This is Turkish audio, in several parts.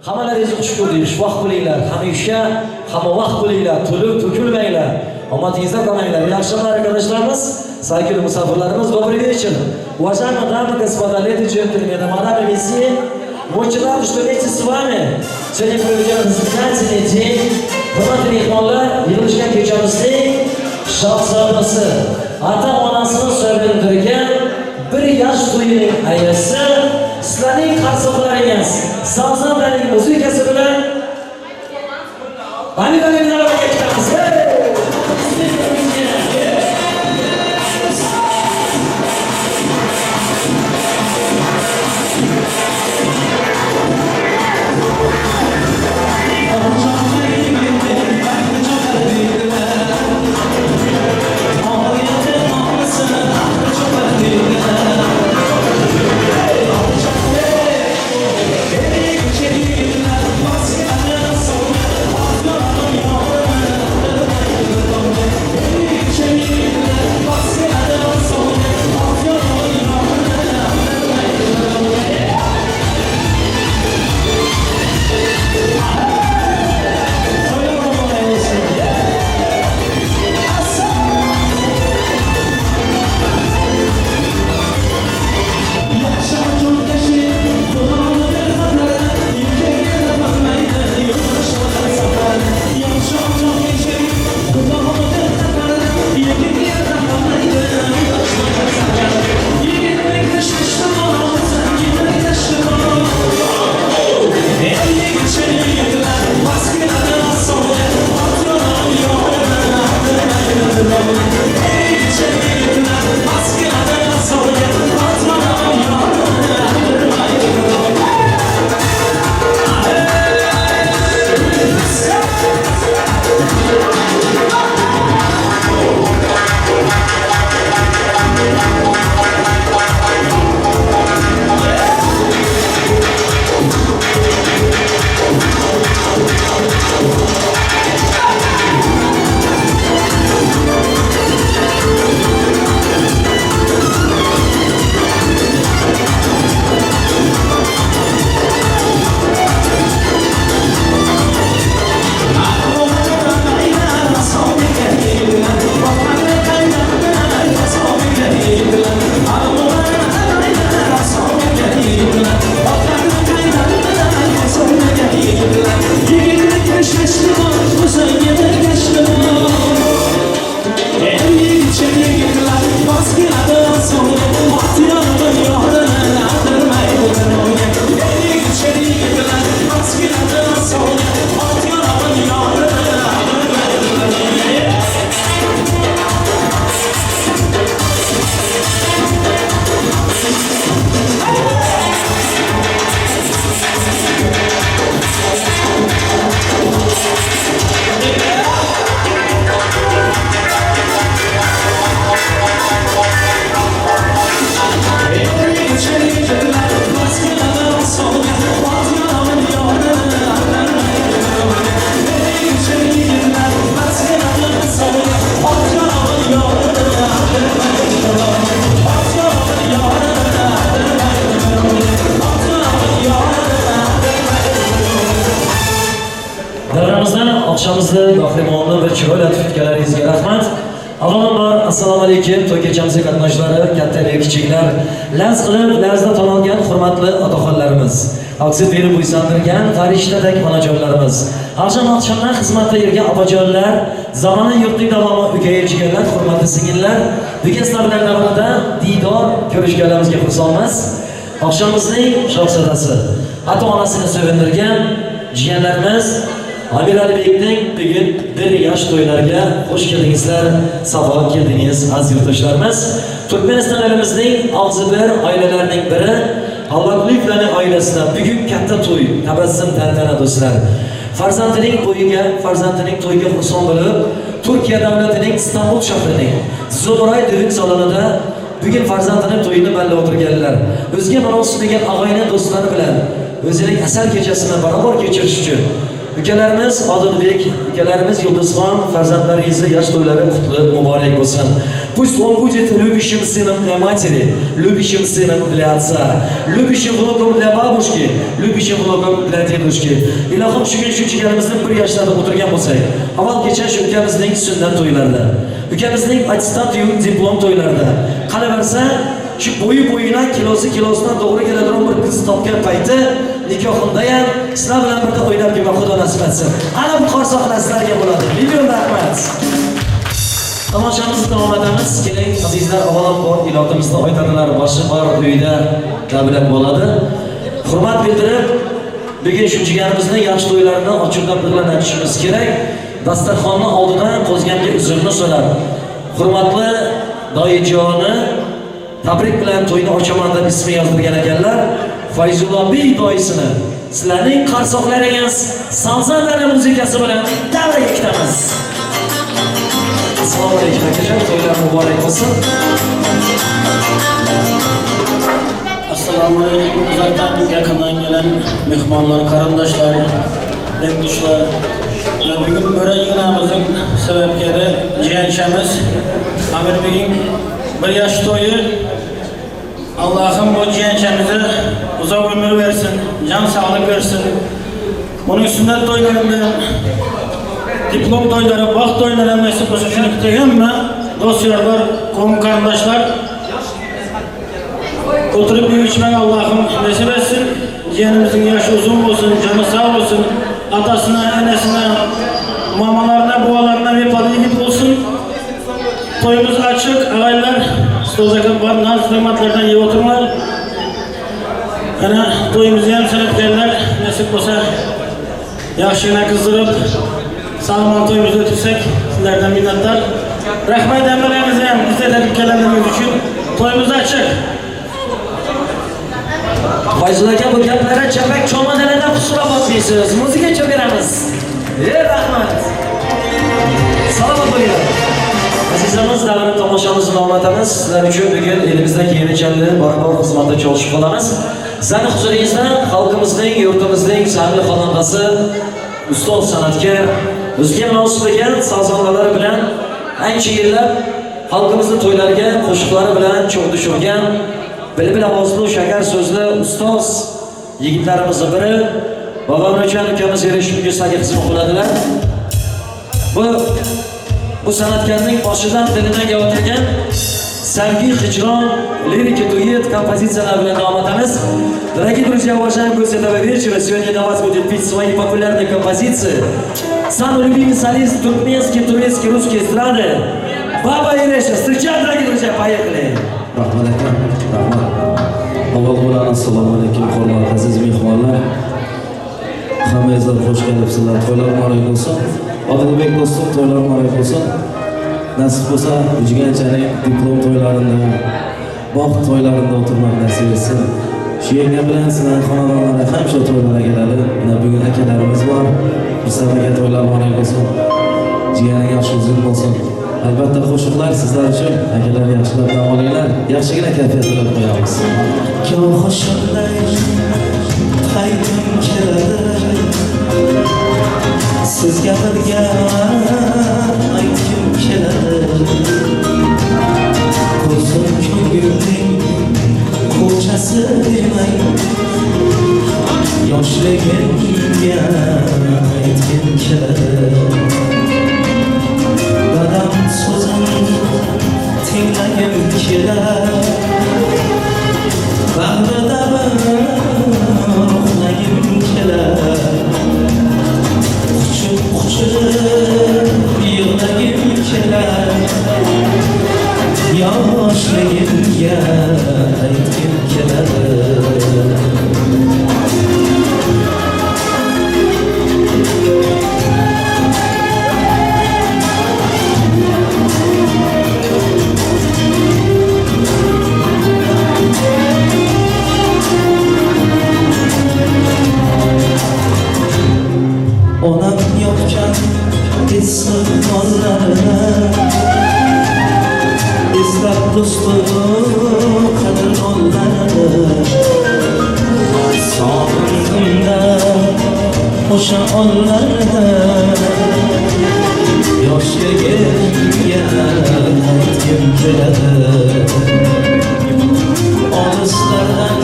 Hammalaringizni xush ko'rdik. Xushvaqt bo'linglar. Hamisha hamma vaqt bo'linglar. To'lib to'kilmanglar. Omadingizda qolmanglar. Yaxshilar arkadaşlarimiz, sevgili musafirlarimiz, добрый вечер. Уважаемые дамы, господа, леди, джентльмены, мадам и месье, мы очень рады, что вместе с вами сегодня проведем знаменательный день. Hurmatli mehmonlar, yig'ilishgan kechamizning shahzodasi, ota-onasini sevindirgan bir yosh to'yining ayasi, sizlarning qarsaqlaringiz, sazonlarning muzikasi bilan Bamilalarga ketamiz. Akşamızda Bahrimonlu ve Çiğolat fikralaringizga rahmat. Avvalambor assalomu alaykum to'y kechamizga qatnashchilari, kattalar, kichiklar, laz qilib, lazda tonolgan hurmatli otaxonlarimiz, aksiz berib bo'ysundirgan farishtadek onajonlarimiz, oqshom-oqshomdan xizmatda yurgan opajonlar, zamona yurtning davomi o'gayilchiganlar, hurmatli singillar, bugun sizlar bilan davrada diydor ko'rishganlarimizga xursandmiz. Oqshomimizning shahzodasi, ota-onasini sevindirgan jiyanlarimiz Amir Alibekning bugun bir yosh to'ylariga xush keldingizlar, savo keldingiz aziz yurtdoshlarimiz. Turkmaniston elimizning og'zibir oilalarining biri Alloqlievlarning oilasida bugun katta to'y, tabassum tantana do'stlar. Farzandining to'yiga xursand bo'lib, Turkiya davlatining Istanbul shahrining Zo'mray düğün salonida bugun farzandining to'yini balla o'tirganlar. O'zga marosim degan og'ayni do'stlari bilan o'zining asal kechasini barobar kechirish uchun Ukalarimiz Odilbek, ukalarimiz Yulduzxon, farzandlaringizni yosh to'ylari qutli muborak bo'lsin. Пусть он будет любящим сыном для матери, любящим сыном для отца, любящим внуком для бабушки, любящим внуком для дедушки. Ilohim shu kun shuncha galimizning bir yoshlarda o'tirgan bo'lsak, avval kecha shu ukamizning sunnat to'ylarida, ukamizning attestat diplom to'ylarida qalaversa, shu bo'yi-bo'yidan, kilosidan to'g'ri keladigan bir qiz topgan payti nikohimda ham sizlar bilan birga o'ynab kelmoq Xudo nasib etsin. Ana bu qarsoqlar sizlarga bo'ladi. Million rahmat. Tomoshamizni davom etamiz. Keling azizlar, avvalambor ilotimizni aytadilar, boshi bor uyda davlat bo'ladi. Hurmat bildirib, bugun shu jigarimizning yaxshi to'ylarini ochiqdan bilan aytishimiz kerak. Dasturxonni oldidan qo'zgamga uzrni so'rab, hurmatli doyijoni tabrik bilan to'yni ochaman deb ismi yozdirgan ekanlar. Fayzullo Bey doisini sizlarning qarsoqlaringiz Sanzandana muzikasi bilan davraga ketamiz. Assalomu alaykum akajon, to'ylar muborak bo'lsin. Assalomu alaykum uzakdan yaqindan gelen mehmonlar, qarindoshlar, do'stlar. Bugun bo'raginamizning sababkari jiyanchamiz Amir Begim bir yosh to'yi. Allah'ım bu ciğerçemize uzak ömür versin, can sağlık versin. Bunun sünnet toylarında, diplom toyları, bak toyları nasip olsun. Şunu diyeyim mi? Dosyalar, komşu kardeşler, oturup bir içmek Allah'ım nasip etsin. Ciğerimizin yaşı uzun olsun, canı sağ olsun. Atasına, annesine, mamalarına, bualarına bir palayı olsun. Toyumuz açık, ağaylar. Stoldaki var, naz kıymetlerden iyi oturmalar. Yani toyumuzu hem sebeplerler, nasip olsa yaşına kızdırıp sağlaman toyumuzu ötürsek sizlerden minnettar. Rahmet emrelerinize hem bize tebrik gelenlerimiz için toyumuz açık. Fayzullo aka, bu gaplarga chapak cho'madalardan kusura bakmaysiz. Muzika cho'beramiz. Rahmat. Salomat bo'linglar. Azizlarimiz, davra tomoshamizni davom etamiz. Sizlar uchun bugun elimizda keyinchalik barobar xizmatda çalışib qolamiz. Sizlarni huzuringizda xalqimizning, yurtimizning sevimli xonandasi, ustoz san'atkor, o'ziga munosib bo'lgan sazonalari bilan ancha yillar xalqimizning to'ylariga qo'shiqlari bilan cho'g' tushirgan, bilib ovozli, shakar so'zli ustoz yigitlarimizning biri Bobomurjon ukamiz erishimga xizmat qiladilar. Bu san'atkorning boshidan dilidan gavotirgan sevgi, hijron, lirika, duet, композициялар bilan davom etamiz. Дорогие друзья, уважаемые гости этого вечера, сегодня для вас будет петь свои популярные композиции самый любимый солист туркменский, турецкий, русский эстрады Баба Иреша. Встречаем, дорогие друзья, поехали! Rahmat akam, rahmat. Avval assalomu alaykum, hurmatli aziz mehmonlar. Hammangizlar xush kelibsizlar. To'ylar muborak bo'lsin. Odilbek do'stim, to'ylar muborak bo'lsin. Nasib bo'lsa, jiganchalik diplom to'ylarida, bog' to'ylarida o'tirmoq nasib etsin. Shu yerga bilan sizlar xonadonlarga ham shu to'ylarga keladi. Mana bugun akalarimiz bor. Bizlarga to'ylar muborak bo'lsin. Jiganing yaxshi uzun bo'lsin. Albatta qo'shiqlar sizlar uchun. Akalar yaxshilab dam olinglar. Yaxshigina kayfiyat bilan qo'yamiz. Qo'shiqlar qaytim keladi. Sizga birga aytgim keladi. Ko'zim ko'ngilning ko'chasi demay, yoshligimga aytgim keladi. Dadam so'zini tinglagim keladi. Bag'rida ruhlagim keladi. Quchib yig'lagim keladi. Yoshligimga aytgim keladi. Onam yopgan issiq nonlarini eslab do'stim qadrdonlarini sog'inimda o'sha onlarda yoshligimga qaytgim keladi. Olislardan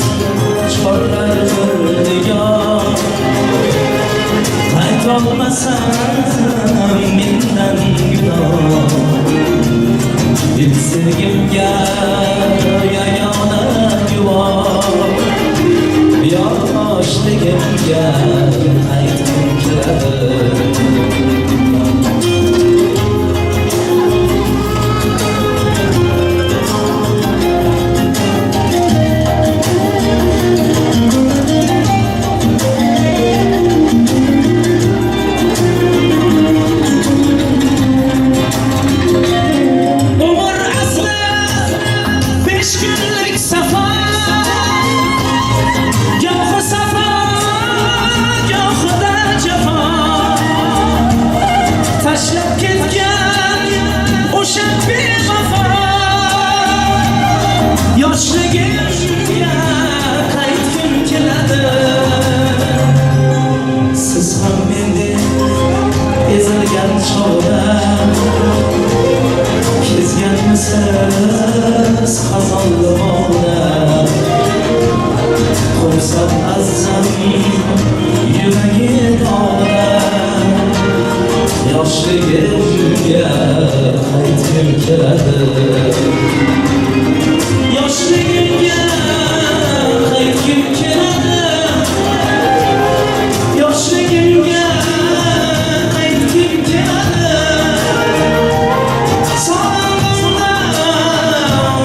chorlar ko'rdigan, qaytolmasam mendan gunoh. Sevgimga yagona guvoh, yoshligimga qaytgim keladi. Yoshligimga qaytgim keladi. Siz ham mendek ezilgan chog'da kezganmisiz xazonli bog'da. Qo'ysam azzam yuragi dog'da. Yoshligimga qaytgim keladi. Yoshligimga qaytgim keladi. Yoshligimga qaytgim keladi. Sonimdan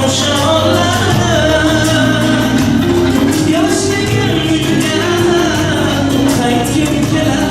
o'sha onlarda yoshligimga qaytgim keladi.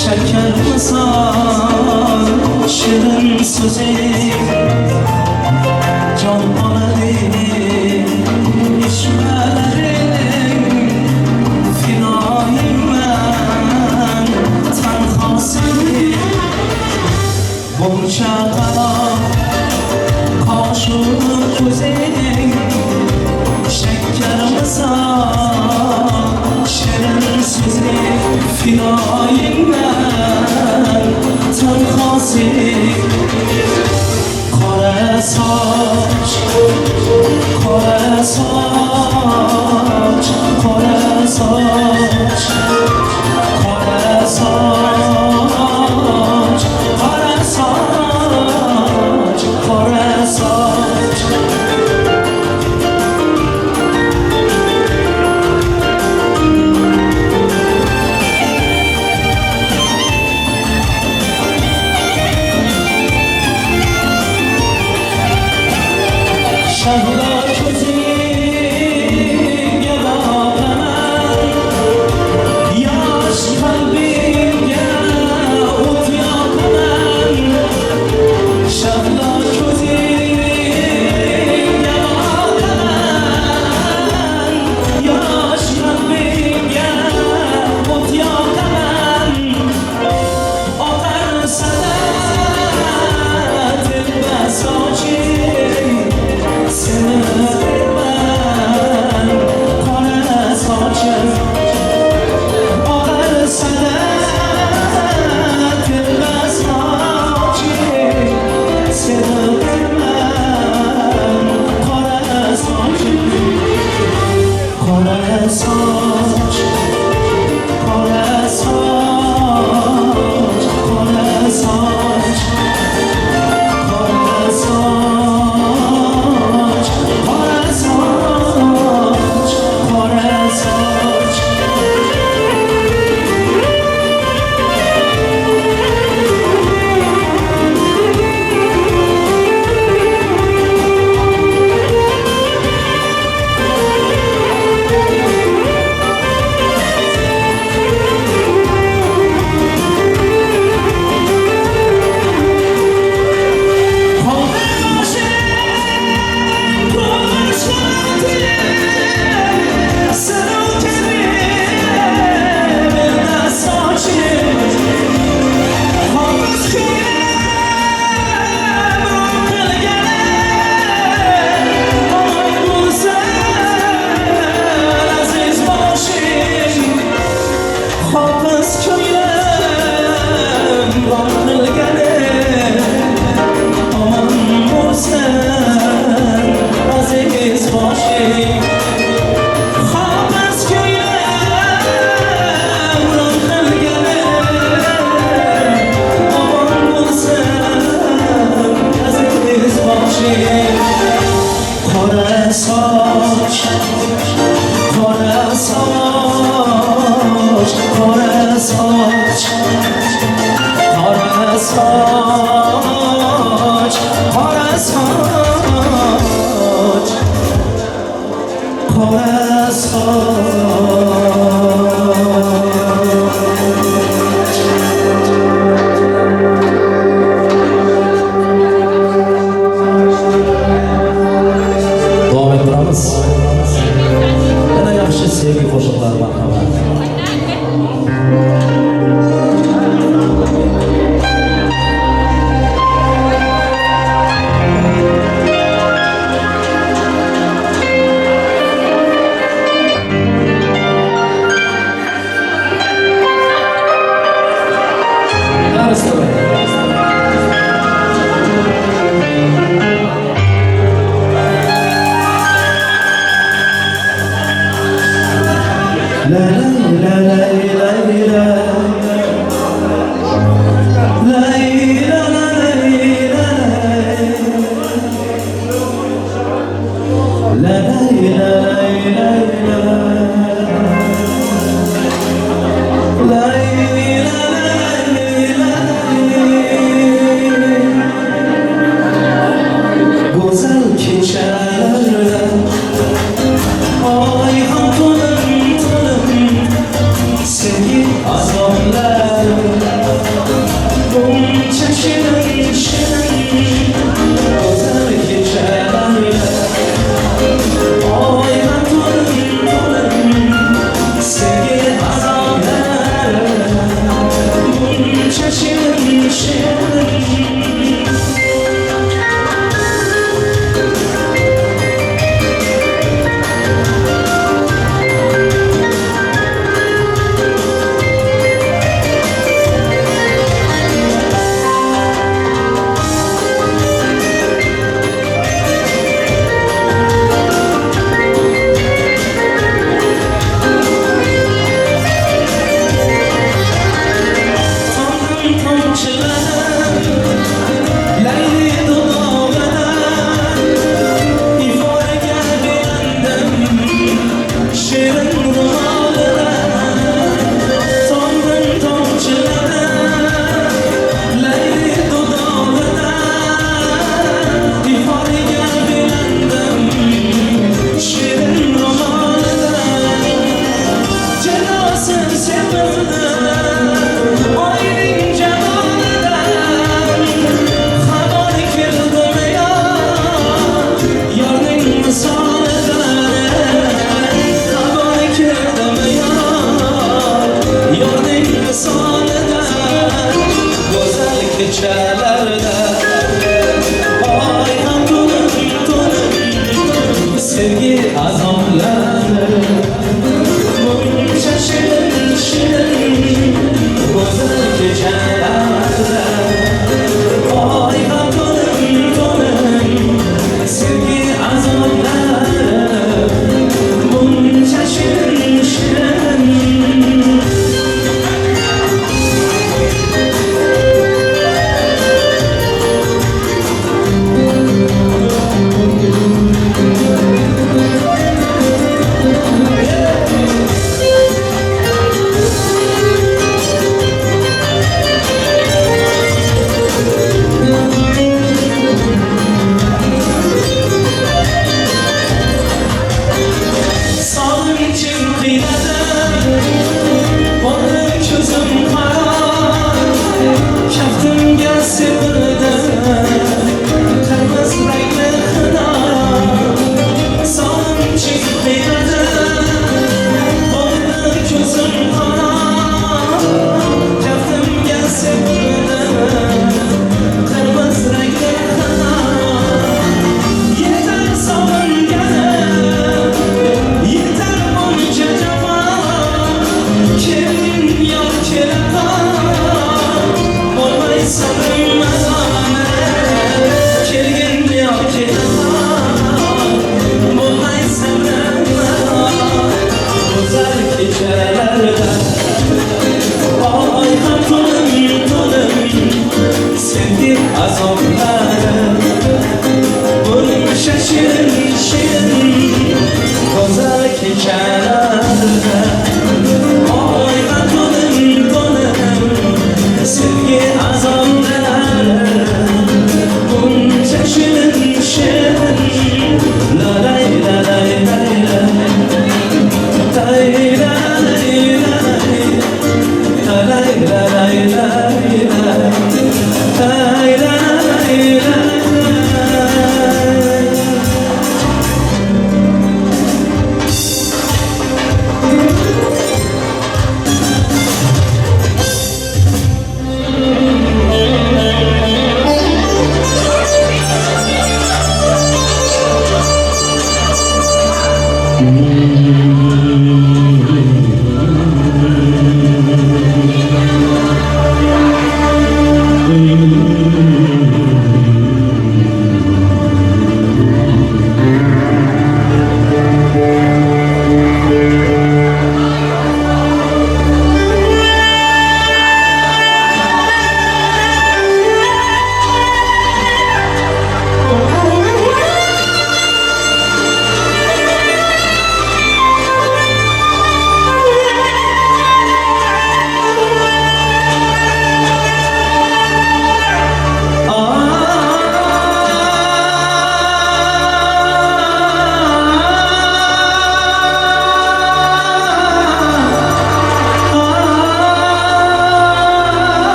Şeker misal şirin sözüm, can alırım işmelerim. Finayim ben tenhasıyım. Bunca kara kaşı gözüm, şeker misal şirin sözüm. Finayim ben tenhasıyım. Kara saç, kara saç, kara saç, kara saç, kara saç, kara saç. Şahlar gözümge bakaman, soch, qora Davom ettiramiz. Yana yaxshi sevgi qo'shiqlari marhamat.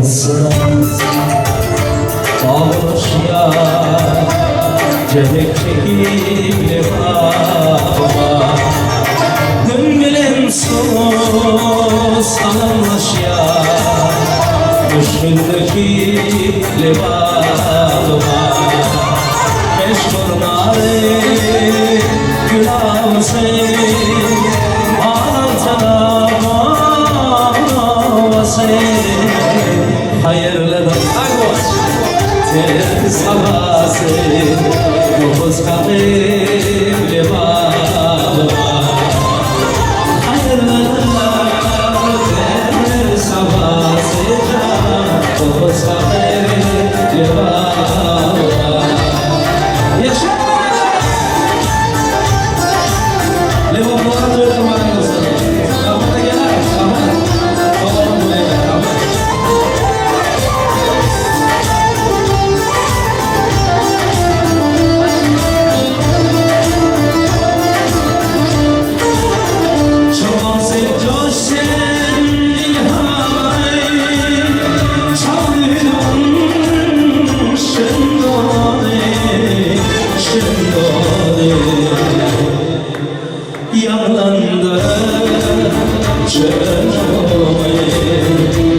sınav Ağlaş ya Cebek çekip levama Gün bilen sus Salamlaş ya Düşkündeki levama Meşhur nare Günahım sen Ağlantana hayırlı da tek sabahsı dokuz kapım levama hayırlı da tek sabahsı dokuz kapım levama yaşa levama dönem aramızda levama gelir yanında çökmeyi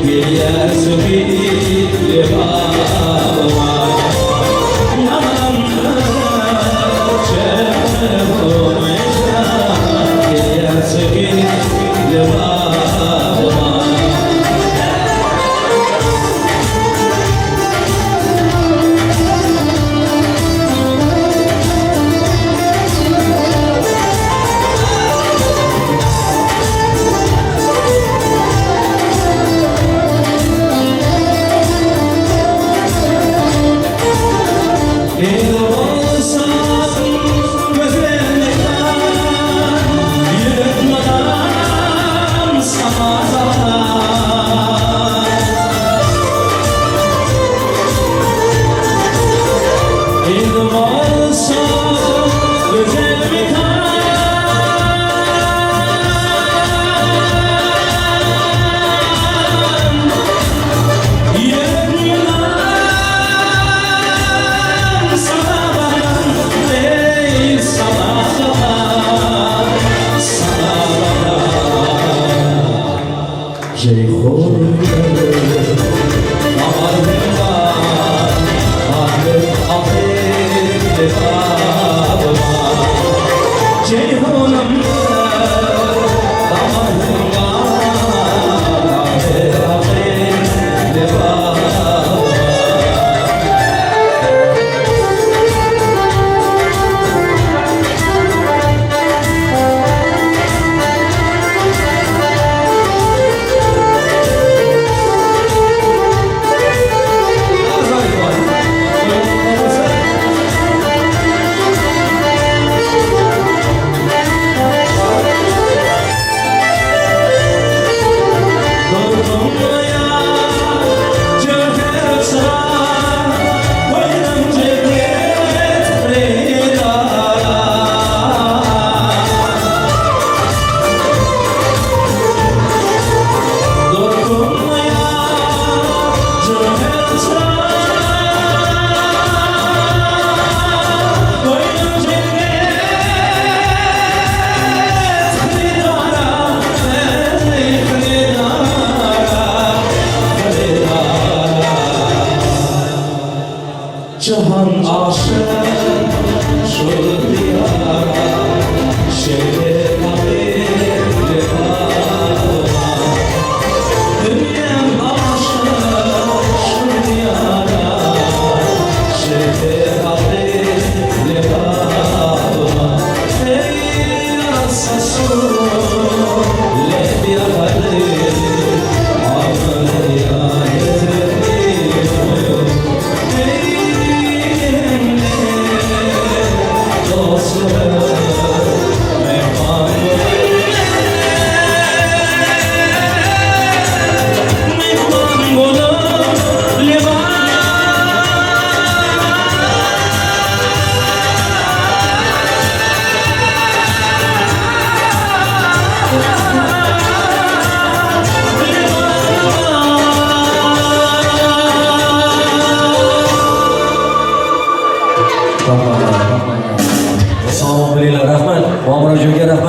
bir yer söküp levama yanında çökmeyi bir yer söküp levama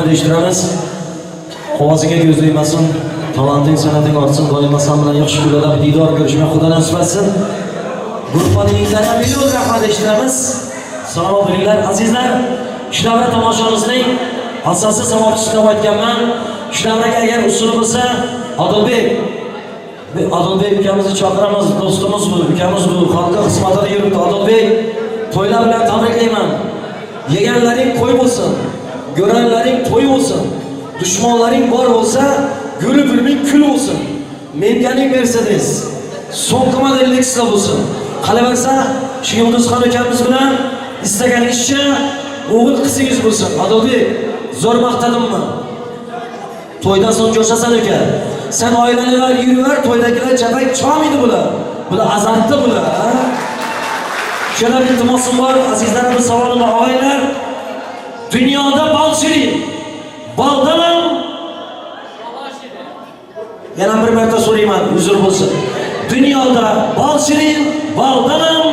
rahmat eshittiramiz. Ovoziga ko'z tegmasin, talenting, sanating ortsin, doimo sen bilan yaxshi kunlarda diydor ko'rishmak Xudo nasib etsin. Guruhingizlarga million rahmat eshittiramiz. Salomat bo'linglar azizlar. Shu davra tomoshamizni asosiy sababchisi deb aytganman. Shu davraga agar usuli bo'lsa, Adilbek ukamizni chaqiramiz, do'stimiz bu, ukamiz bu, xalqqa xizmatida yuribdi. Adilbek, to'ylar bilan tabriklayman. Yeganlaring qo'y bo'lsin, ko'ranlaring to'y bo'lsin. Dushmonlaring bor bo'lsa, guli bilming kul bo'lsin. Menganing Mercedes, so'nggi model Lexus bo'lsin. Qalaversa, shu Yulduzxon ukamiz bilan istaganingizcha o'g'il qizingiz bo'lsin. Adilbek, zo'r maqtadimmi? To'ydan so'ng jo'shasan ekan. Sen oilalar yuraver, to'ydagilar chapak cho'maydi bular. Bular azantda bular. Shuna bir iltimosim bor, azizlarim, bir savolim bor, og'aylar. Dunyoda bal shirin, baldan ham yana bir marta so'rayman, uzr bo'lsin. Dunyoda bal shirin, baldan ham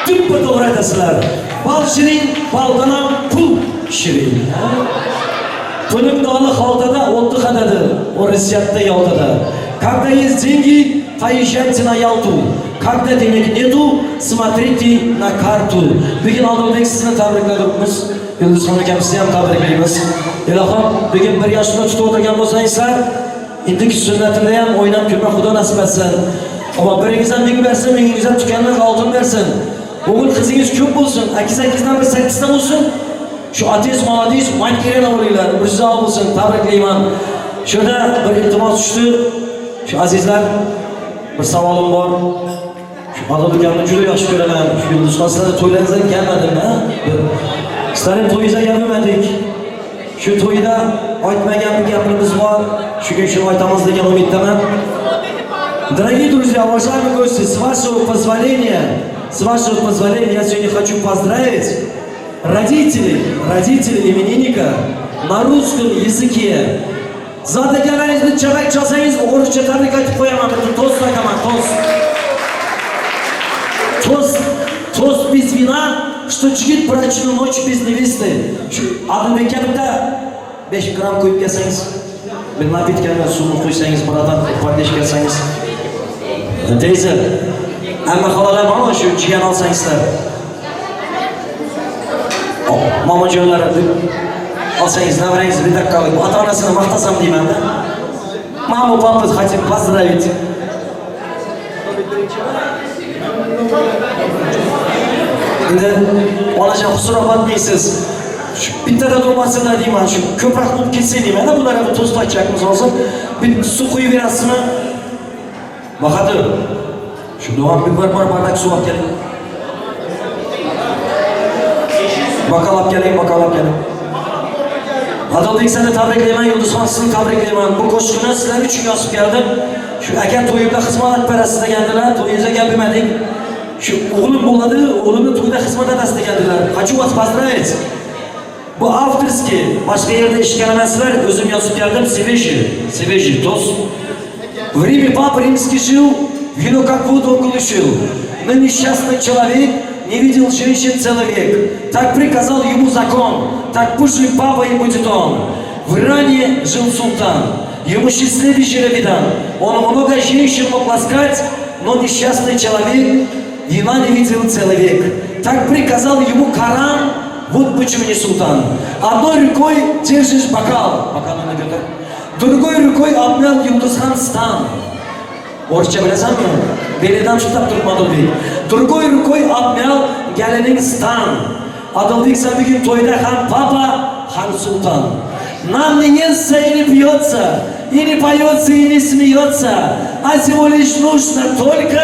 tuppa to'g'ri aytasizlar. Bal shirin, baldan ham pul shirin. Pulim doli xaltada o'tdi qadadi, o'risiyatda yoltada. Когда есть деньги, поезжайте на Ялту. Когда денег нету, смотрите на карту. Bugün Adilbek sizni tabriklaymiz. Yulduzxon akamizni ham tabriklaymiz. Ilohim, bugün bir yoshda tutib o'tirgan bo'lsangizlar, indiki sunnatimda ham o'ynab kulma Xudo nasib etsin. Ammo biringizdan ming bersin, mingingizdan tukanlik oltin bersin. O'g'il qizingiz ko'p bo'lsin, akizdan bir 8 ta bo'lsin. Şu ateist maladiz mankirena bo'linglar, birza bo'lsin, tabriklayman. Shunda bir iltimos tushdi. Şu azizlar, bir savolim bor. Şu Adilbekamni juda yaxshi ko'raman. Shu Yulduzxonlarda to'ylaringizga kelmadim, ha? Sizlarning to'yingizga kelmadik. Shu to'yda aytmagan bir gapimiz bor. Shuning uchun aytamiz degan umiddaman. Дорогие друзья, уважаемые гости, с вашего позволения я сегодня хочу поздравить родителей именинника на русском языке. Zadaganlaringizni chapak chalsangiz o'g'richa tabrik aytib qo'yaman. Tost aytaman, tost без вина, что чигит брачную ночь без невесты. Shu Adilbekka bitta 5 gram qo'yib kelsangiz, bir napitkanga suvni qo'ysangiz, buradan pardesh kelsangiz. Teyze, amma xolalar mana shu jiyan olsangizlar. Momojonlar olsangiz, navrangiz bir dakika qilib, ota-onasini maqtasam deyman-da. Mamo, papa, хотим поздравить. Endi onajon xusurobat deysiz. Shu bittada bo'lmasinlar deyman, shu ko'proq bo'lib ketsa deyman-da, bularga bir to'st aytchakmiz hozir. Bir suv qo'yib berasizmi? Bahadur. Shunda ham bir bardak suv olib keling. Bakal olib keling. Adilbek seni tabriklayman, Yulduzxon sizni tabriklayman. Bu qo'shiqni sizlar uchun yozib keldim. Shu aka to'yimda xizmat parasi degandilar, to'yingizga gapirmadik. Shu o'g'lim bo'ladi, o'g'limni to'yda xizmat etasiz degandilar. Хочу вас поздравить. Bu авторский, boshqa yerda eshitgan emansizlar, o'zim yozib keldim. Свежий тост. В Риме папа римский жил, вино как воду он глушил. Но несчастный человек не видел женщин целый век. Так приказал ему закон, так пусть же папа и будет он. В Иране жил султан, ему счастливый видан. Он много женщин мог ласкать, но несчастный человек вина не видел целый век. Так приказал ему Коран, вот почему не султан. Одной рукой держишь бокал, другой рукой обнял Yulduzxon стан. Орысча bilasanmi? Belidan tutab turib Adilbek. Другой рукой обнял galining стан. Adilbek sen bugün to'yda ham papa, ham sultan. Нам не естся и не пьется, и не поется, и не смеется, а всего лишь нужно только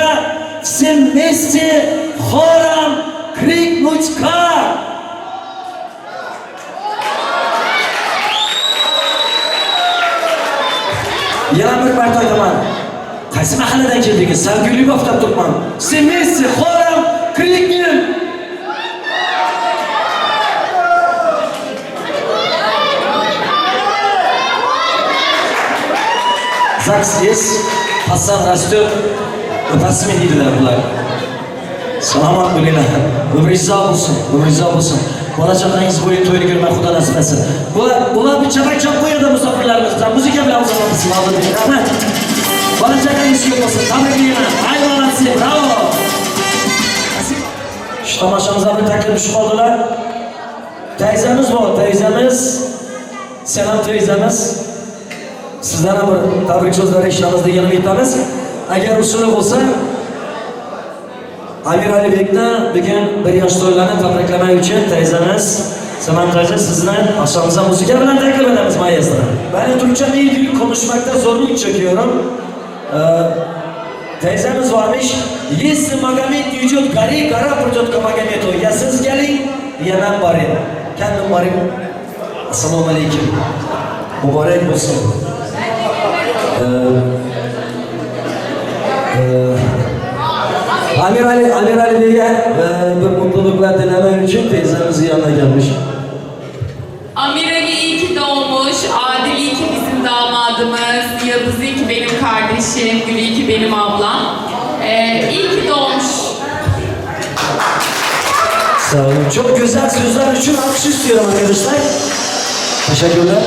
всем вместе хором крикнуть как. Yana bir marta aytaman. Qaysi mahalladan keldingiz? Sarguli boftab turibman. Все вместе хором крикнем. ЗАГС есть, Hasan rastıyor, öpasımı dediler bunlar. Selamat bilinglar. Umringiz uzoq bo'lsin. Umringiz uzoq bo'lsin. Bola chaqangiz bo'yi to'yini ko'rmay Xudo nasib etsin. Bular bir chapak chop qo'yadi musofirlarimizdan. Muzika bilan uzoqlashamiz. Rahmat. Bola chaqangiz ko'p bo'lsin. Tabriklayman. Hayvonat siz. Bravo. Shu tomoshamizga bir taklif tushib qoldilar. Teyzemiz bor, teyzemiz. Selam teyzemiz. Sizdan ham bir tabrik so'zlari eshitamiz deganimni aytamiz. Agar usuli bo'lsa, Amir Alibekni bugun bir yosh to'ylarni tabriklamak uchun teyzamiz Saman teyze sizni akşamımıza muzika bilan taklif edemiz maestro. Ben Türkçe iyi dil konuşmakta zorluk çekiyorum. Teyzemiz varmış. Если Магомед идет в горе, гора придет к Магомету. Я siz gelin, ya ben varayım. Kendim varayım. Assalamu alaikum. Mübarek olsun. Amir Ali Bey'e bir mutluluklar dilemek için teyzemizin yanına gelmiş. Amir Ali iyi ki doğmuş, Adil iyi ki bizim damadımız, Yıldız iyi ki benim kardeşim, Gül iyi ki benim ablam. İyi ki doğmuş. Sağ olun. Çok güzel sözler için alkış istiyorum arkadaşlar. Teşekkürler.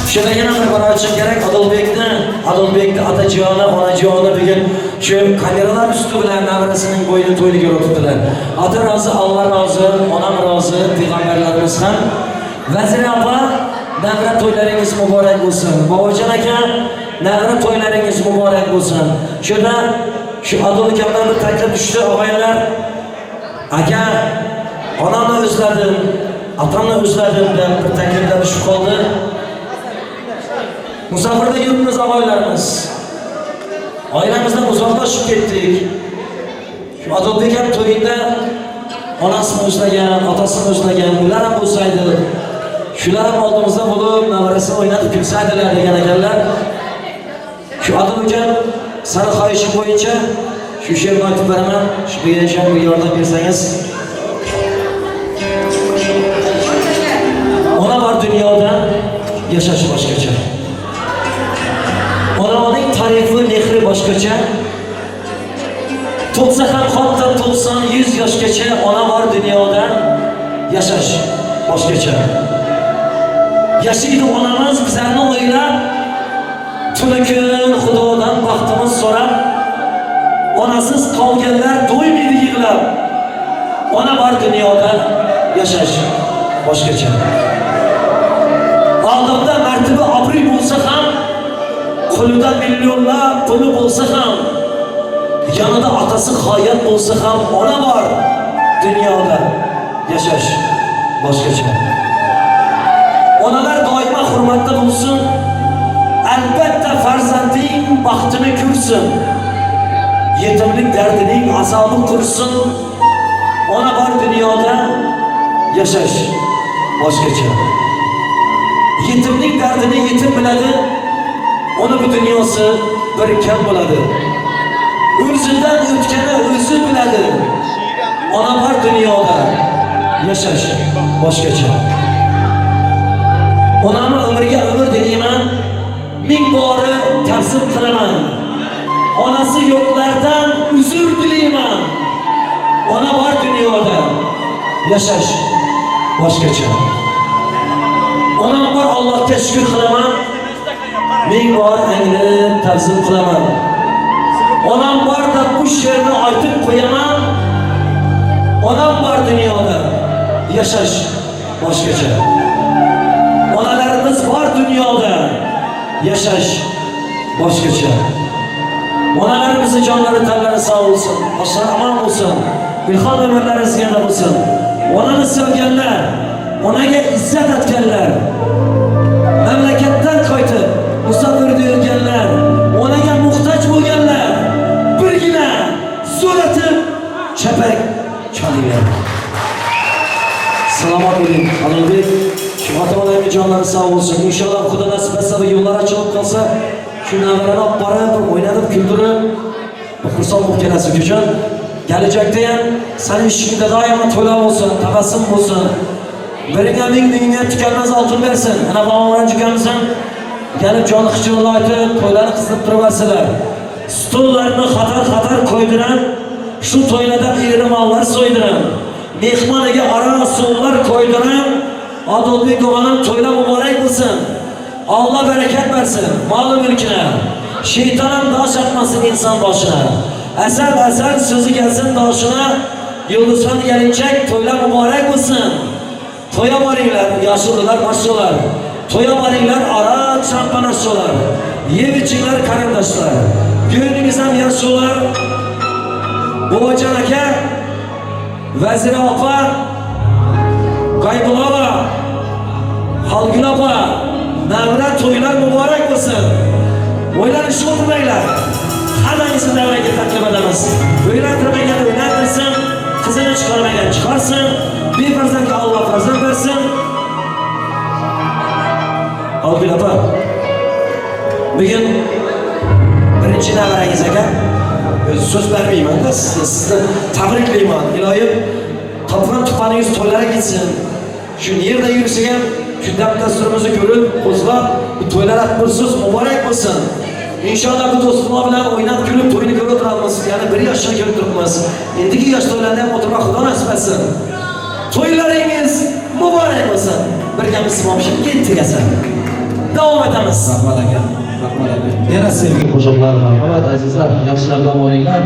Şöyle yine bir bana için gerek Adolbek'te atacığını, onacığını bugün şu kameralar üstü bilen nevresinin boyunu toylu görüp tuttular. Ata razı, Allah razı, onam razı, peygamberlerimiz hem. Vezir abla, nevre toylarınız mübarek olsun. Babacan aka, nevre toylarınız mübarek olsun. Şurada, şu Adolbek'ten bir taklif düştü ağaylar. Aka, onamla özledim, atamla özledim de bir taklifler düşüp kaldı. Musafirde yurtimiz ağaylarımız. Ailemizden uzaklaşıp gittik. Şu Adolbek'in toyunda anasını özlegen, atasını özlegen, bunlar hem olsaydı, şular hem aldığımızda bulup, navaresini oynatıp gülseydiler degen ekerler. Şu Adolbek'in sana kayışı boyunca şu şiirini aytıp veremem, şu bir yaşam bir yardım verseniz. Ona var dünyada yaşaş başkaça. Onaning tarifi, mehri boshqacha. To'lsa ham hatto 90-100 yoshgacha ona bor dunyoda yashash boshqacha. Yashaydi onamiz bizlarni o'ylab, tuni kun Xudodan baxtimiz so'rab, onasiz qolganlar do'ymaydi yig'lab. Ona bor dunyoda yashash boshqacha. Oldimda martaba obro'y bo'lsa ham qo'lida millionlar puli bo'lsa ham, yanida atasi hayot bo'lsa ham, ona bor dunyoda yashash boshqacha. Onalar doimo hurmatda bo'lsin. Albatta farzanding baxtini ko'rsin. Yetimlik dardining azobi qursin. Ona bor dunyoda yashash boshqacha. Yetimlik dardini yetim biladi. Onu bu dünyası bir kam bo'ladi. O'zidan o'tgani o'zi biladi. Ona bor dunyoda yashash boshqacha. Onamni umriga umr deyman, ming bora tavsif qilaman. Onasi yo'qlardan uzr dilayman. Ona bor dunyoda yashash boshqacha. Onam bor Allohga shukr qilaman. Ming bor anglab tavsif qilaman. Onam bor da bu she'rni aytib qo'yaman. Onam bor dunyoda yashash boshqacha. Onalarimiz bor dunyoda yashash boshqacha. Onalarimizning jonlari tanlari sog' bo'lsin, boshlari omon bo'lsin, ilhom umrlari ziyada bo'lsin. Onani sevganlar, onaga izzat etganlar, mamlakatdan qaytib musafirda yurganlar, onaga muhtoj bo'lganlar, birgina suratib chapak chalinglar. Salomat bo'ling, Adolbek. Shu ota-onalarning jonlari sog' bo'lsin. Inshaalloh Xudo nasib etsa va yo'llar ochilib qolsa, shu navarani olib borib, o'ynatib, kuldirib, xursand bo'lib kelasiz uchun. Kelajakda ham sening ishingda doimo to'la bo'lsin, tabassum bo'lsin. Biringa ming tukanmas oltin bersin. Ana Bahoran ukamiz ham gelip canlı hıçırlı aytib, to'ylarni qizib turibsizlar. Stollarni xatar qo'ydilar. Şu to'ylarda iri mallar so'ydirim. Mehmoniga ara suvlar qo'ydirim. Odilbek o'g'lim to'ylar muborak bo'lsin. Allah bereket versin. Malı mülküne. Şeytanın daş atmasın insan başına. Eser eser sözü gelsin daşına. Yıldızhan gelinecek toylar mübarek olsun. Toya varıylar, yaşlılar, başlılar. Toya varıylar, ara çampan aşçılar. Yeviçiler, karındaşlar. Göğünümüzden yaşlılar. Boğacan Ake, Vezir Apa, Gaybul Apa, Halgül Apa, Mevrat toylar mübarek olsun. O'ylanishni o'tirmanglar. Hammangizni davraga taklif etamiz. O'ylantirmagan o'ylantirsin, qizini chiqarmagan chiqarsin, befarzandga Alloh farzand bersin. Algul opa, bugun birinchi navrangiz ekan. So'z bermayman-da, sizni tabriklayman. Iloyim, topgan tuqqaningiz to'ylarga ketsin. Shu yerda yursak ham shunday dasturimizni ko'rib, qo'zg'ab, bu to'ylar aqbursiz muborak bo'lsin. İnşallah bu do'stlar bilan o'ynab kulib to'yni ko'rib turamiz. Ya'ni 1 yoshga ko'rib turibmiz. Endigi yosh to'ylarda ham o'tirib Xudo nasib etsin. To'ylaringiz muborak bo'lsin. Birgamiz momshib yettigasin. Davom etamiz. Rahmat aka. Rahmat aka. Yana sevgi qo'shiqlar marhamat azizlar. Yaxshilardan bo'linglar.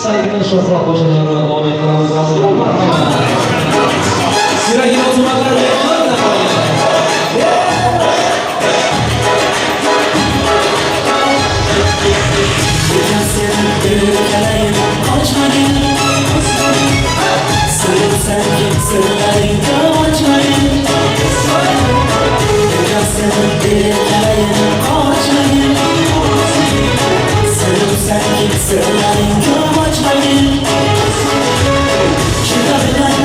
Saygıdeğer şoför koşanlarına davet ediyoruz. Yüreğine oturmaklar bekliyorlar da. Sırlarım yok açmayın. Çıkarın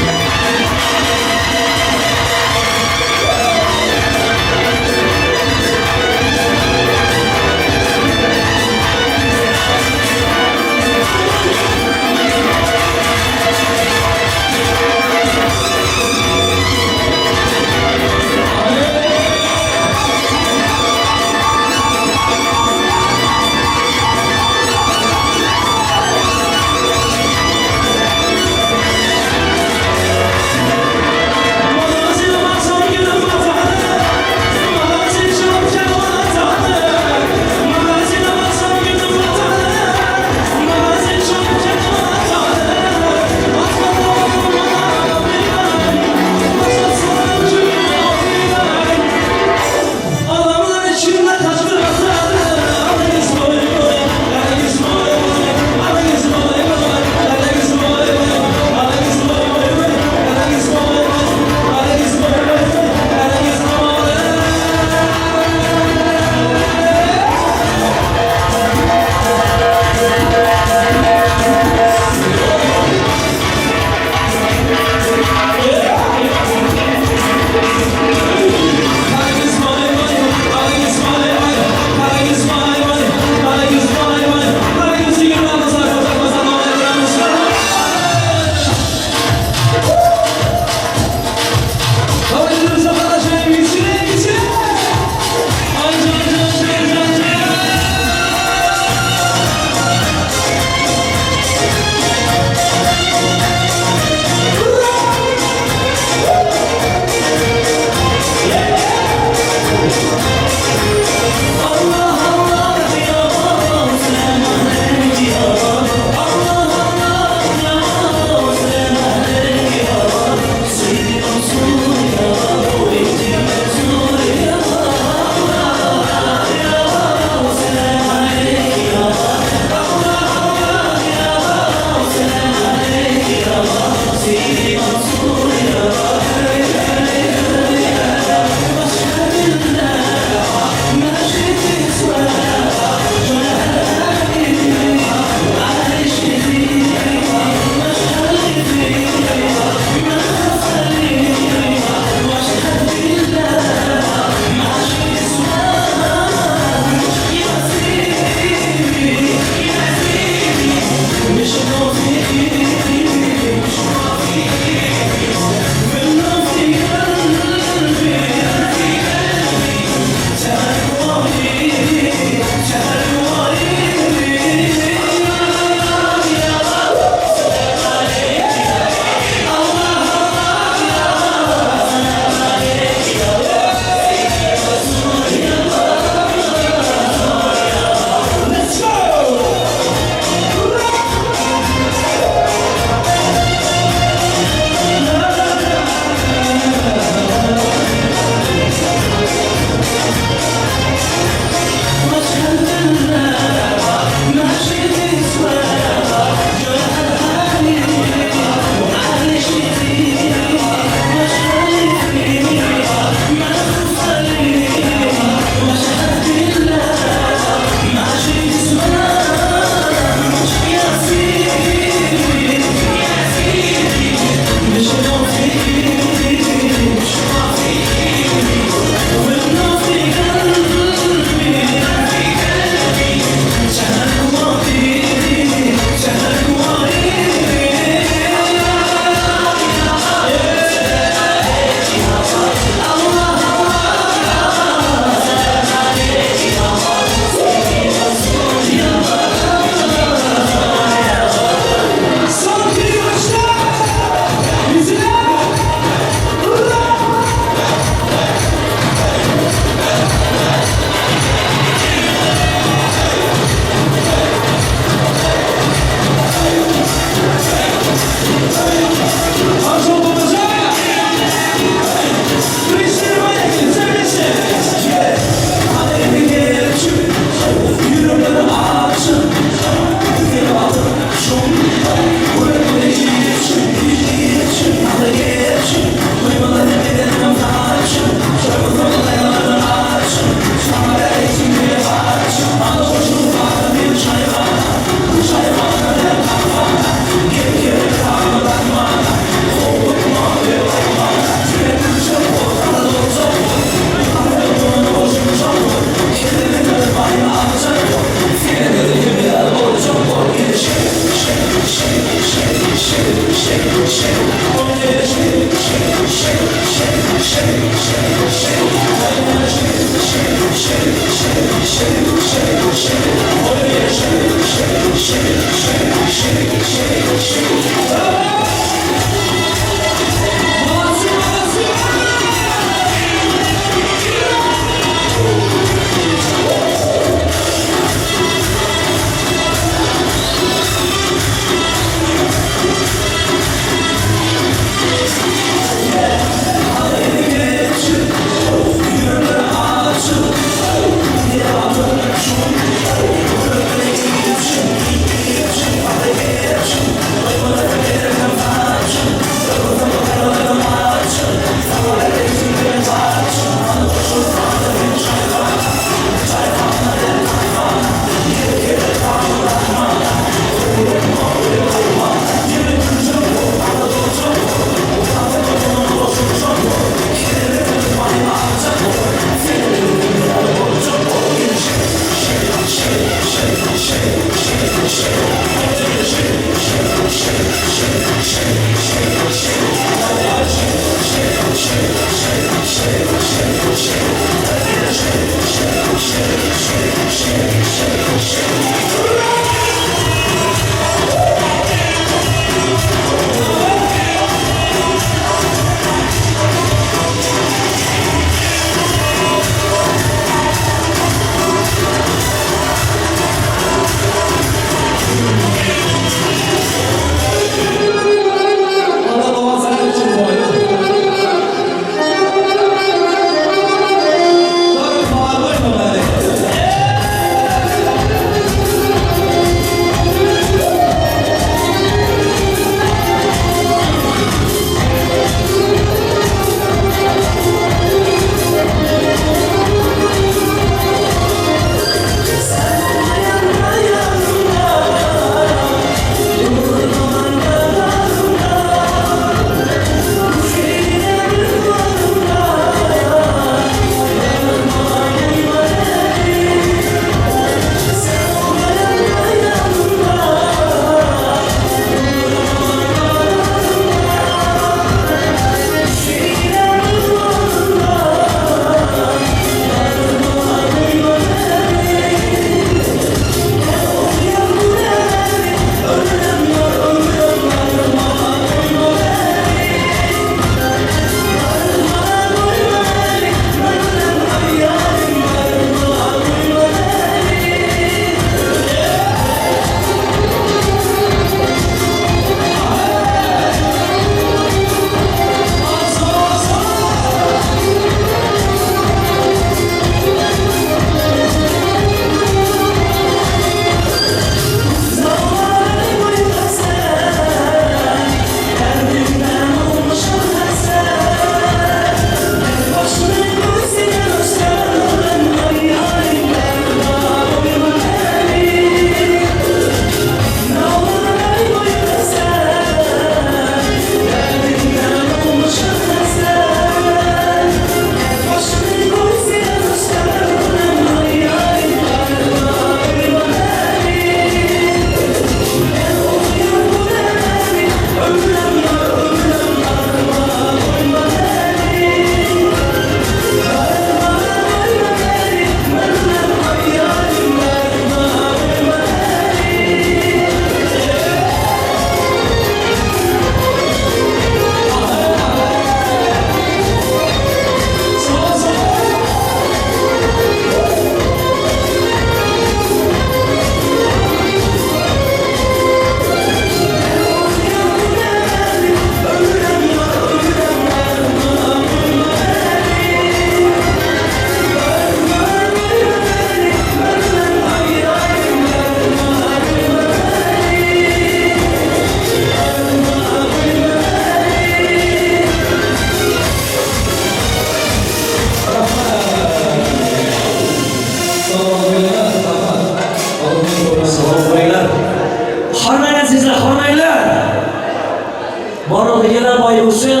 Barlig'ilar boy bo'lsin.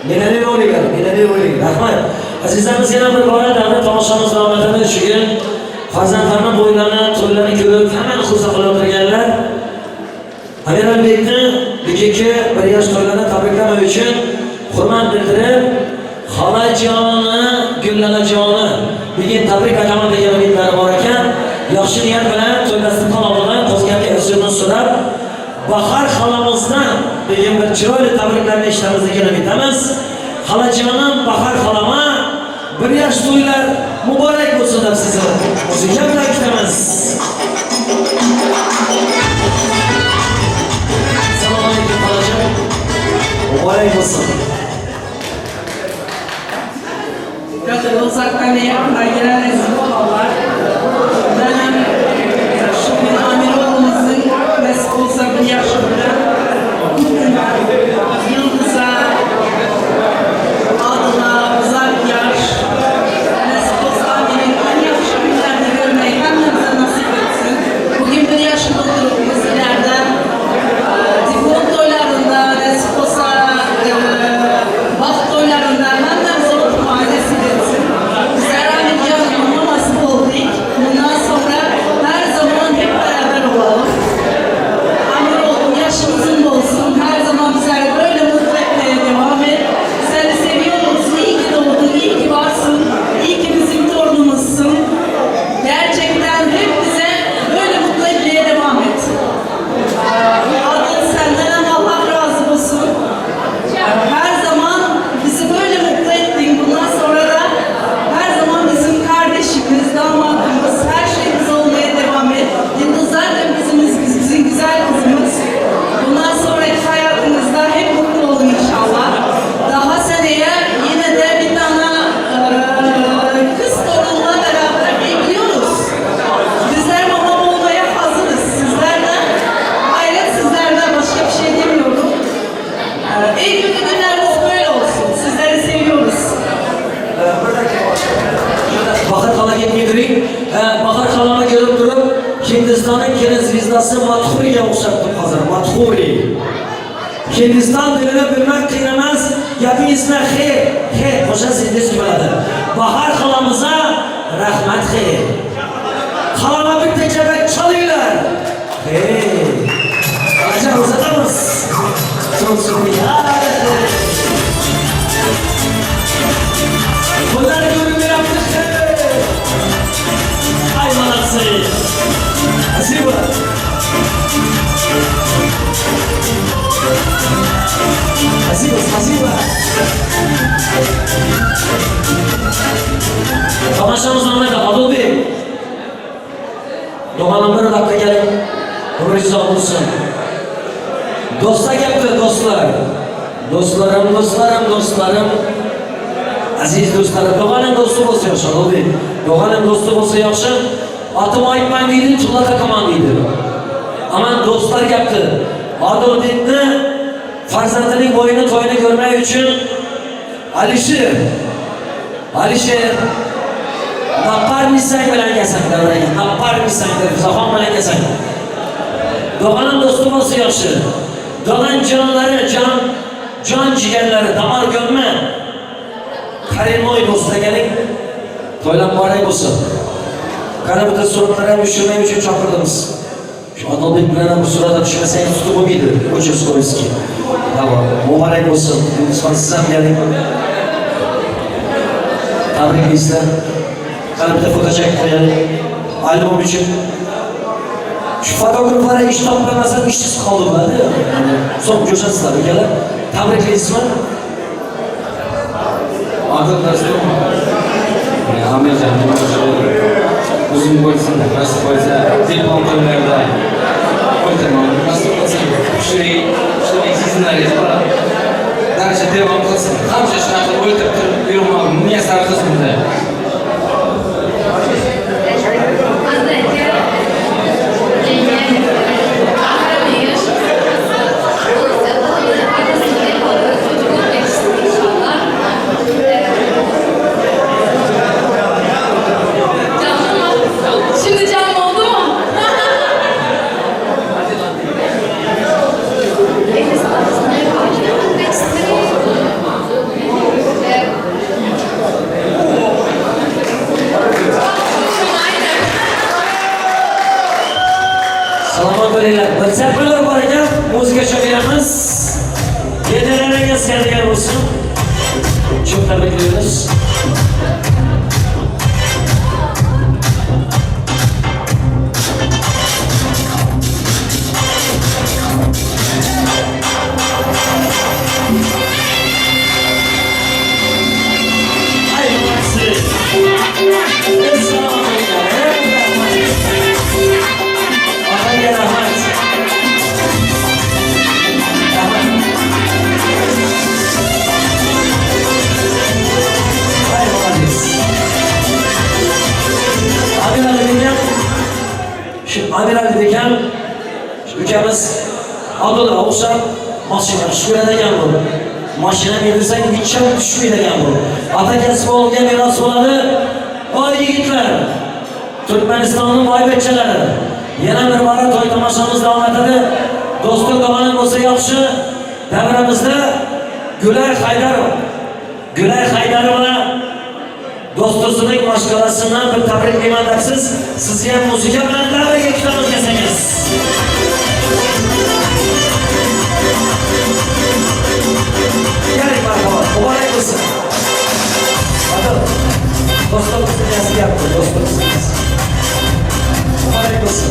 Millioner bo'ling, millioner bo'ling. Rahmat. Azizlarimiz yana bir bora davlat tomoshamiz davom etadi. Shu yil farzandlarni bo'ylarini, to'ylarini ko'rib, hammani xursand qilib o'tirganlar. Amiralbekni bugungi 1 yosh to'ylarini tabriklamoq uchun hurmat bildirib, Xolajoni, Gullalajoni. Bugun tabrik aytaman degan umidlari bor ekan. Yaxshi niyat bilan to'ymaslikdan oldin qo'zg'algan usulni so'rab, Bahar xolamizdan degan bir chiroyli tabriklarni eshitamiz degan umidamiz. Xolajonim, Bahar xolama, bir yosh to'ylar muborak bo'lsin deb sizni musiqa bilan kutamiz. Assalomu alaykum xolajon. Muborak bo'lsin. Götür uzaktan yakına giren eski olanlar. Benim şu gün amir oğlumuzun nasip olsa bir yaşımda Yıldız'a, adına uzak yaş, nasip olsa amirin en yakışı günlerini görmeyi hepimize nasip etsin. Bugün bir yaşında oturup biz ileride diplom toylarında, nasip olsa vaxt toylarında hepimize oturmayı nasip etsin. Bizler amir canımına nasip olduk. Bundan sonra her zaman hep beraber olalım. Amir oğlum yaşımızın olsun. Her zaman bizleri böyle mutlu etmeye devam et. Seni seviyoruz. İyi ki doğdun, iyi ki varsın. İyi ki bizim torunumuzsun. Gerçekten hep bize böyle mutlu etmeye devam et. Adın senden Allah razı olsun. Her zaman bizi böyle mutlu ettin. Bundan sonra da her zaman bizim kardeşimiz, damadımız, her şeyimiz olmaya devam et. Yıldız zaten bizim güzel kızımız. Bundan sonraki hayatınızda hep mutlu olun inşallah. Daha seneye yine de bir tane kız torunla beraber bekliyoruz. Bizler baba olmaya hazırız. Sizler de, hayret sizlerden başka bir şey demiyorum. En kötü günleriniz böyle olsun. Sizleri seviyoruz. Bahar xola ketmaydiring. Bahar xolani ko'rib turib, Hindistonning kelin zvizdasi Madhuriga o'xshatdim hozir. Madhuri. Hindiston tilini bilmak qiyin emas. Gapingizga xeyr, xeyr qo'shasingiz bo'ladi. Bahar xolamiza rahmat xeyr. Xolama bitta chapak chalinglar. Hey. Ajar uzatamiz. Bunlar görünme yaptık. Ay manası. Asiba. Asiba. Tamaşamız anlaydı. Adıl Bey. Doğan'ın bir dakika gelin. Ruhsuz olsun. Dostlar geldi dostlar. Dostlarım. Aziz dostlarım, Doğan'ın dostu olsa yaxshi, Adıl Bey. Doğan'ın dostu olsa yaxshi. Atım aytmang deydi, chulla taqaman deydi. Ama dostlar geldi. Adıl Bey'ni farzandining boyini to'yini ko'rmak uchun Alisher. Nappar misang bilan kelsan davraga. Nappar misang deb Zahon bilan kelsan. Doğan'ın dostu olsa yaxshi. Doğan canları, can ciğerleri, damar gömme. Karimoy do'stlar keling. To'ylar muborak bo'lsin. Qani bitta suratlar ham tushirmay uchun chaqirdimiz. Shu Odilbek bilan ham bu suratga tushmasangiz tutib bo'lmaydi. O'chir Skoyskiy. Tamam, muborak bo'lsin. Lutfan siz ham keling. Tabriklaysiz. Qani bitta foto chekib qo'yaylik. Albom uchun. Şu fotoğraflara iş toplamazsan işsiz kaldım hadi. Son coşasızlar ülkeler. Tabrikleyiz mi? Adil dostum, Amir canım, uzun bo'lsin, nasib bo'lsa, telefon to'ylarda o'tirmam. Nasib bo'lsa, kuchli sizlarga borib, darcha devam qilsin. Qancha shunaqa o'tirib turib yurmam, niya sarqismizda. Şimdi canım oldu mu? Selamat bo'linglar. Bir saplar bor ekan, muzika sho'rayamiz. Generalga kelgan bo'lsin. Çok tebrik ediyoruz. Amir Ali degan ukamiz Abdulla Avusar mashina tushmaydi ekan bu. Mashina berdirsang hech ham tushmaydi ekan bu. Ota kasbi olgan meros bo'ladi. Oy yigitlar, Turkmanistonning boyvachchalari. Yana bir bora to'y tomoshamiz davom etadi. Do'stlik tomoni bo'lsa yaxshi. Davramizda Gulay Haydarova do'stlik mashg'ulasidan bir tabriklayman debsiz. Sizga ham musiqa bilan davraga kitob o'tkasangiz. Keling marhamat, muborak bo'lsin. Adil, do'stlik yasiyapti, do'stlik. Muborak bo'lsin.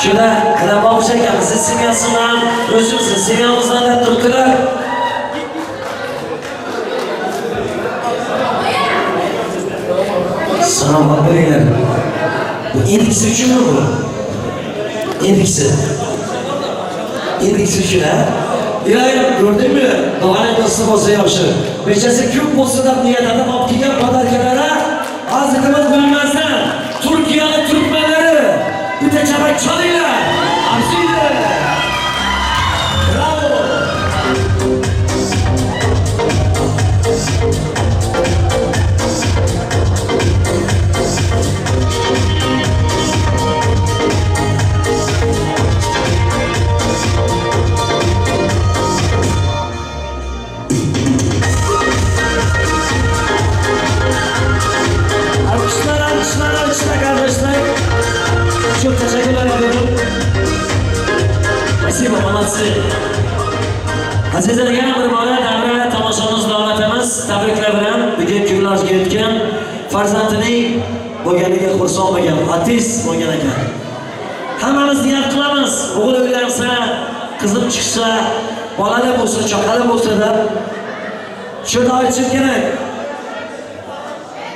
Şurada kadar babuşa geldi. Siz simyasından, özümüzün simyamızdan da tuttular. Sana bak beyler. Bu ilgisi üçün mü bu? İlgisi. İlgisi üçün ha? İlahi gördün mü? Doğanın nasıl olsa yapışı. Beçesi küm olsa da niyet adam aptiken kadar kenara azıkımız bilmezden Türkiye'nin Türkmenleri bir de çabuk çalıyla arsıyla. Bravo. Alkışlar kardeşler. Çok teşekkürler ediyorum. Спасибо, молодцы. Azizlar, yana bir bora davra tomoshamizda davom etamiz. Tabriklar bilan bugun kunlarga yetgan farzandining bo'lganiga xursand bo'lgan artist bo'lgan ekan. Hammamiz niyat qilamiz, o'g'il uylansa, qizim chiqsa, bolali bo'lsa, chaqali bo'lsa-da shuni aytishim kerak.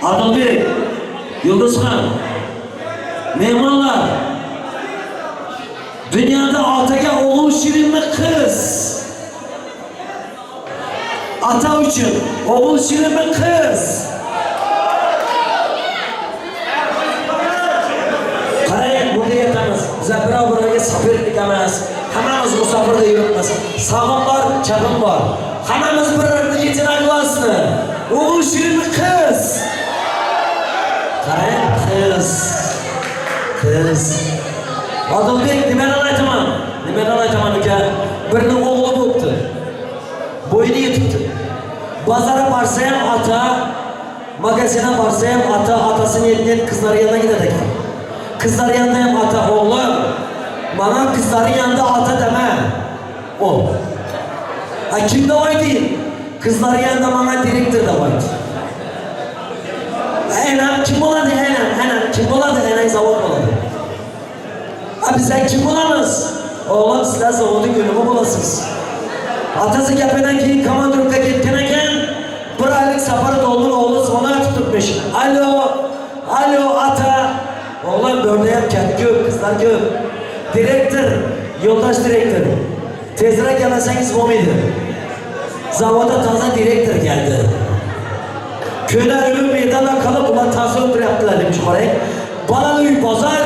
Adilbek, Yulduzxon, mehmonlar, dünyada otaga o'g'il shirinmi qiz? Ata uchun o'g'il shirinmi qiz? Qarang, bunga yetamiz. Biz birov-biriga sabirlik emas. Hammamiz musofirda yuribmiz. Sog'im bor, chaqim bor. Hammamiz bir-birini yechinak olasizmi? O'g'il shirinmi qiz? Qarang, qiz. Adilbek, nimadan aytaman uka? Birning o'g'li bo'libdi. Bo'yni yetibdi. Bozorga borsa ham ota, magazinga borsa ham ota, otasini yetgan qizlar yanına gider ekan. Qizlar yanında ham ota, o'g'lim. Mana qizlaring yanında ota dema. O. Kim deydi? Qizlar yanında mana direktor deydi. Aynan kim bo'ladi? Aynan kim bo'ladi? Aynan zavod bo'ladi. Bizler kim bulamız? Oğlum sizler zavodun gönümü bulasınız. Atası gapidan keyin komandorga ketgan ekan, bir oylik safar doldur oğlu sonra tutmuş. Alo ata. Oğlum böyle ham kat ko'p, qizlar ko'p. Direktor, yo'ldosh direktor. Tezroq kelmasangiz bo'lmaydi. Zavodda toza direktor geldi. Köyler ölüm meydana kalıp ulan taze öldürüyorlar demiş oraya. Balalı uy bozar,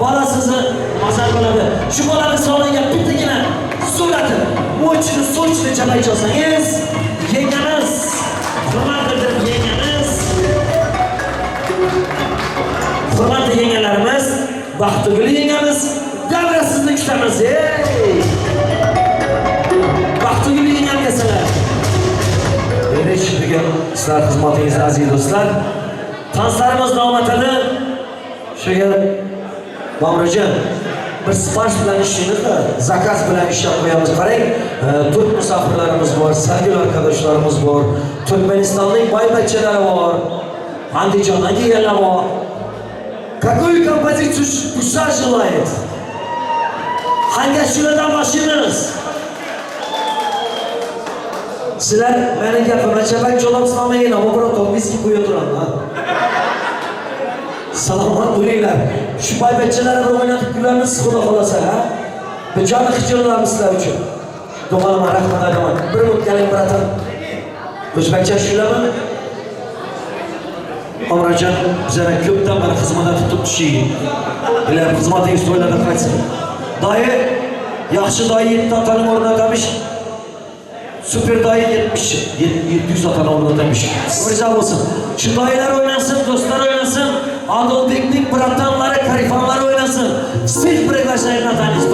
balasızı mazar boladı. Şu balanın sonuna bittagina suratı, mo'chini sochini chalay chalsangiz, yengamiz hurmat bildirib yengamiz. Hurmatli yengalarimiz, Baxtigul yengamiz, davra sizni kutamiz. Baxtigul yengam kelsalar. Berish bugun sizlar xizmatingizda aziz do'stlar. Tanslarimiz davom etadi. Shuga Ma'murjon bir siparish bilan ishlaymiz, zakaz bilan ishlab qo'yamiz. Qarang, turk musofirlarimiz bor, sevgili arkadaşlarımız bor, Turkmenistonning boyvachchalari bor, Andijondan kelganlar bor. Какую композицию душа желает? Hangi şuradan başlayınız? Sizler mening gapimga chabak javob solmayin, ammo bir otob viski qo'ya turadi. Salomat bo'linglar. Shu boyvachchalarni o'ynatib kulamiz, xudo xolasa, ha? Bejona xijolatlarimiz sizlar uchun. Do'g'alaman, rahmat aytaman. Bir o'tganing bratan. O'zbekcha shularmi? Ma'murjon, bizlar ko'pdan beri xizmatda tutib tushing. Bular xizmatingiz to'ylarda qaytsin. Doyi, yaxshi doyi 7 otaning o'rnatamish. Super doyi 700 otani o'rnatamish. Rizo bo'lsin. Shu doyilar o'ynasın, do'stlar o'ynasın. Adolbekning bratanlari, karifanlari o'ynasın. Siz bir g'ashaylarni taniysiz.